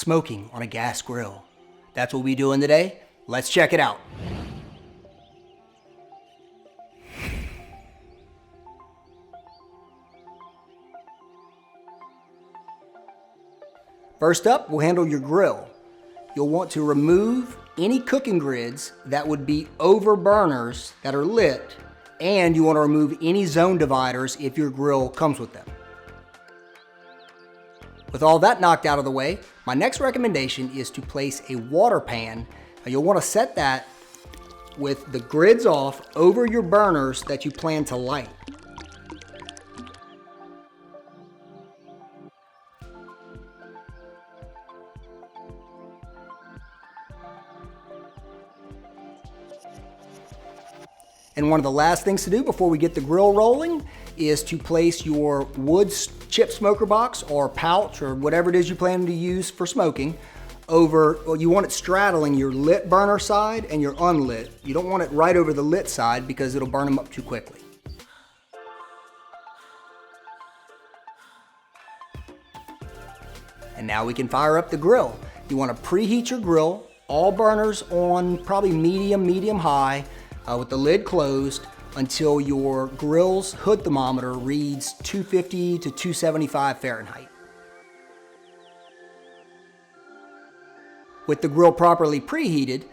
smoking on a gas grill. That's what we're doing today. Let's check it out. First up, we'll handle your grill. You'll want to remove any cooking grids that would be over burners that are lit, and you want to remove any zone dividers if your grill comes with them. With all that knocked out of the way, my next recommendation is to place a water pan. Now you'll want to set that with the grids off over your burners that you plan to light. And one of the last things to do before we get the grill rolling is to place your wood chip smoker box or pouch or whatever it is you plan to use for smoking over, well, you want it straddling your lit burner side and your unlit. You don't want it right over the lit side because it'll burn them up too quickly. And now we can fire up the grill. You want to preheat your grill, all burners on probably medium high, with the lid closed until your grill's hood thermometer reads 250 to 275 Fahrenheit. With the grill properly preheated,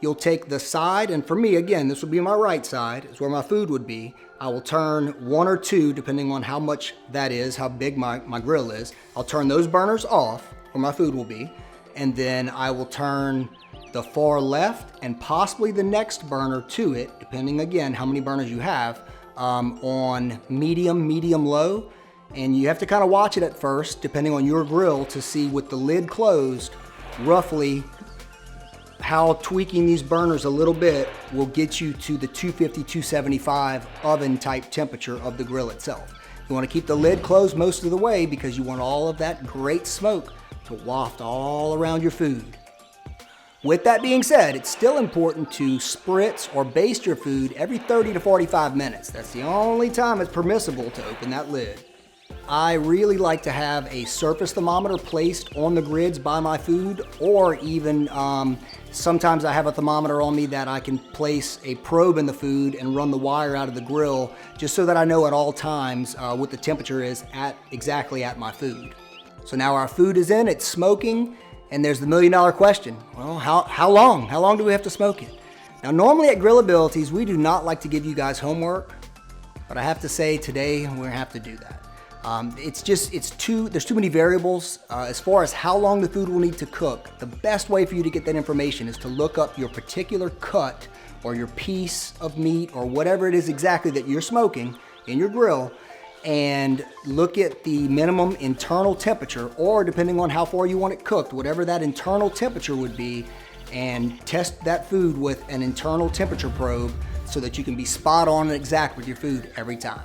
you'll take the side, and for me, again, this would be my right side, is where my food would be. I will turn one or two, depending on how much that is, how big my grill is. I'll turn those burners off, where my food will be, and then I will turn the far left and possibly the next burner to it, depending again how many burners you have, on medium low. And you have to kind of watch it at first, depending on your grill, to see with the lid closed, roughly how tweaking these burners a little bit will get you to the 250, 275 oven type temperature of the grill itself. You want to keep the lid closed most of the way because you want all of that great smoke to waft all around your food. With that being said, it's still important to spritz or baste your food every 30 to 45 minutes. That's the only time it's permissible to open that lid. I really like to have a surface thermometer placed on the grids by my food, or even sometimes I have a thermometer on me that I can place a probe in the food and run the wire out of the grill just so that I know at all times what the temperature is exactly at my food. So now our food is in, it's smoking. And there's the $1,000,000 question. Well, how long? How long do we have to smoke it? Now, normally at Grillabilities, we do not like to give you guys homework, but I have to say today we're gonna have to do that. There's too many variables. As far as how long the food will need to cook, the best way for you to get that information is to look up your particular cut or your piece of meat or whatever it is exactly that you're smoking in your grill, and look at the minimum internal temperature, or depending on how far you want it cooked, whatever that internal temperature would be, and test that food with an internal temperature probe so that you can be spot on and exact with your food every time.